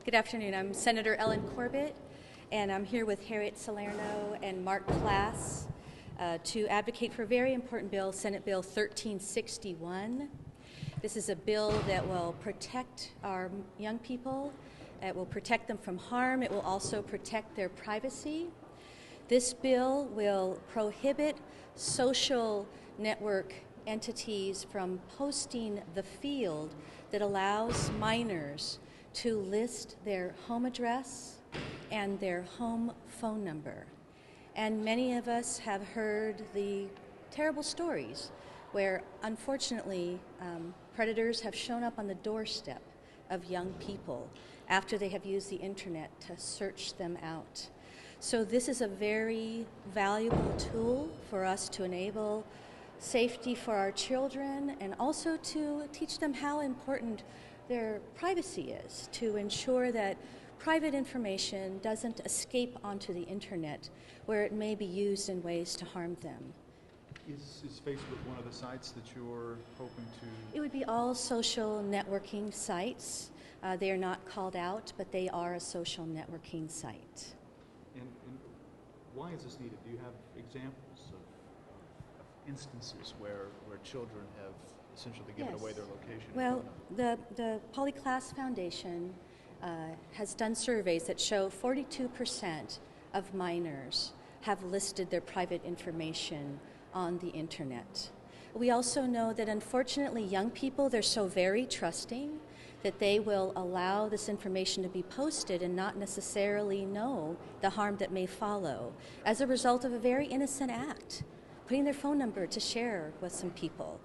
Good afternoon. I'm Senator Ellen Corbett, and I'm here with Harriet Salerno and Mark Klass to advocate for a very important bill, Senate Bill 1361. This is a bill that will protect our young people. It will protect them from harm. It will also protect their privacy. This bill will prohibit social network entities from posting the field that allows minors to list their home address and their home phone number. And many of us have heard the terrible stories where, unfortunately, predators have shown up on the doorstep of young people after they have used the internet to search them out. So this is a very valuable tool for us to enable safety for our children and also to teach them how important their privacy is, to ensure that private information doesn't escape onto the internet where it may be used in ways to harm them. Is Facebook one of the sites that you're hoping to? It would be all social networking sites. They are not called out, but they are a social networking site. And why is this needed? Do you have examples of instances where children have essentially given away their location? Well, the Polyclass Foundation has done surveys that show 42% of minors have listed their private information on the internet. We also know that unfortunately young people, they're so very trusting that they will allow this information to be posted and not necessarily know the harm that may follow as a result of a very innocent act, putting their phone number to share with some people.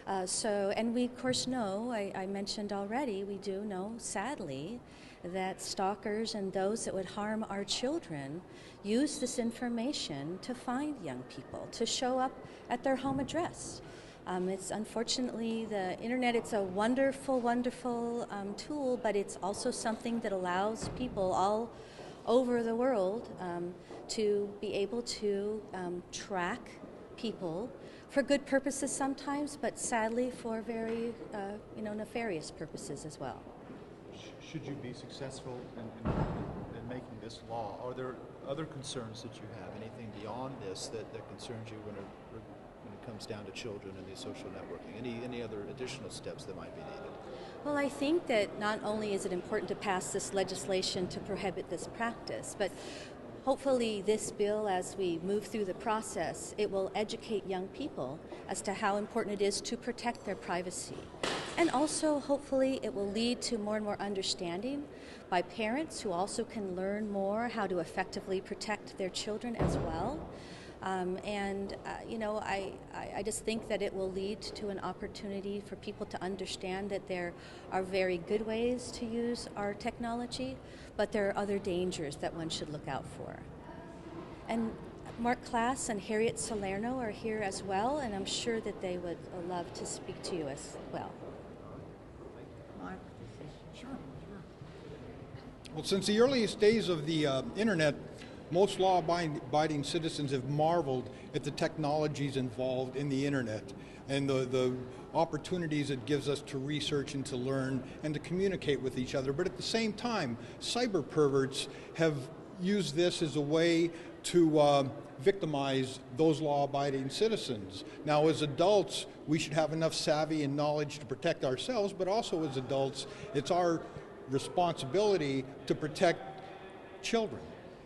And we of course know, I mentioned already, we do know, sadly, that stalkers and those that would harm our children use this information to find young people, to show up at their home address. It's unfortunately the internet, it's a wonderful, wonderful tool, but it's also something that allows people all over the world to be able to track people for good purposes sometimes, but sadly for very nefarious purposes as well. Should you be successful in making this law, are there other concerns that you have? Anything beyond this that concerns you when it comes down to children and the social networking? Any other additional steps that might be needed? Well, I think that not only is it important to pass this legislation to prohibit this practice, but hopefully this bill, as we move through the process, it will educate young people as to how important it is to protect their privacy. And also, hopefully, it will lead to more and more understanding by parents who also can learn more how to effectively protect their children as well. I just think that it will lead to an opportunity for people to understand that there are very good ways to use our technology, but there are other dangers that one should look out for. And Mark Klass and Harriet Salerno are here as well, and I'm sure that they would love to speak to you as well. Mark? Sure. Well, since the earliest days of the internet, most law-abiding citizens have marveled at the technologies involved in the internet and the opportunities it gives us to research and to learn and to communicate with each other. But at the same time, cyber perverts have used this as a way to victimize those law-abiding citizens. Now, as adults, we should have enough savvy and knowledge to protect ourselves, but also as adults, it's our responsibility to protect children.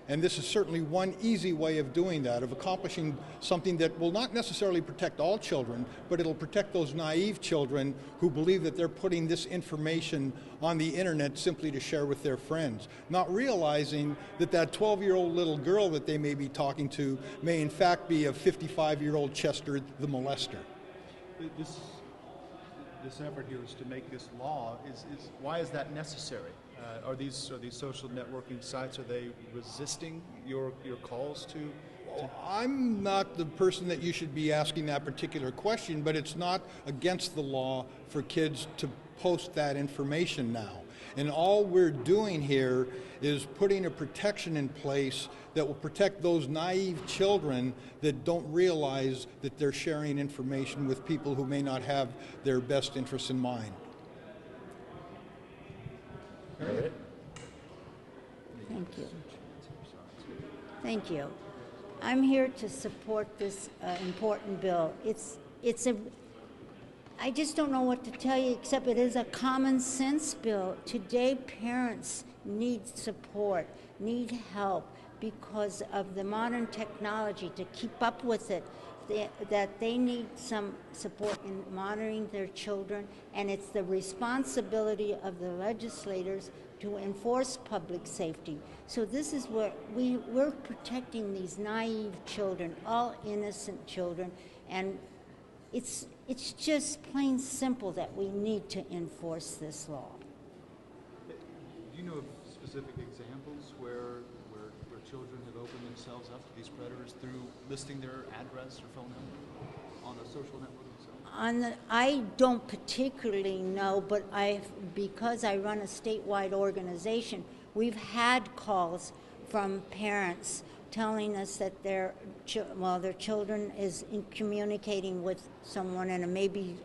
And this is certainly one easy way of doing that, of accomplishing something that will not necessarily protect all children, but it'll protect those naive children who believe that they're putting this information on the internet simply to share with their friends, not realizing that that 12-year-old little girl that they may be talking to may in fact be a 55-year-old Chester the molester. This effort here is to make this law. Why is that necessary? Are these social networking sites, are they resisting your calls to? I'm not the person that you should be asking that particular question, but it's not against the law for kids to post that information now. And all we're doing here is putting a protection in place that will protect those naive children that don't realize that they're sharing information with people who may not have their best interests in mind. you. Thank you. I'm here to support this important bill. I just don't know what to tell you, except it is a common sense bill. Today, parents need support, need help because of the modern technology to keep up with it. That they need some support in monitoring their children, and it's the responsibility of the legislators to enforce public safety. So this is where we're protecting these naive children, all innocent children, and it's just plain simple that we need to enforce this law. Do you know of specific examples where children have opened themselves up to these predators through listing their address or phone number on a social network itself? I don't particularly know, but because I run a statewide organization, we've had calls from parents telling us that their children is communicating with someone, and maybe,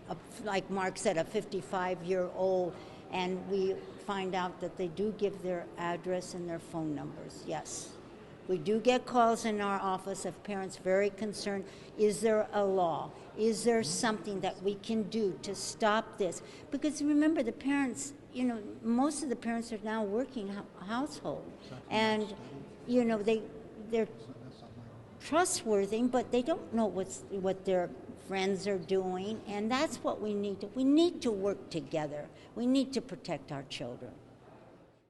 like Mark said, a 55-year-old, and we find out that they do give their address and their phone numbers. Yes. We do get calls in our office of parents very concerned. Is there a law? Is there something that we can do to stop this? Because remember, the parents, most of the parents are now working household. And, they're trustworthy, but they don't know what their friends are doing. And that's what we need to work together. We need to protect our children.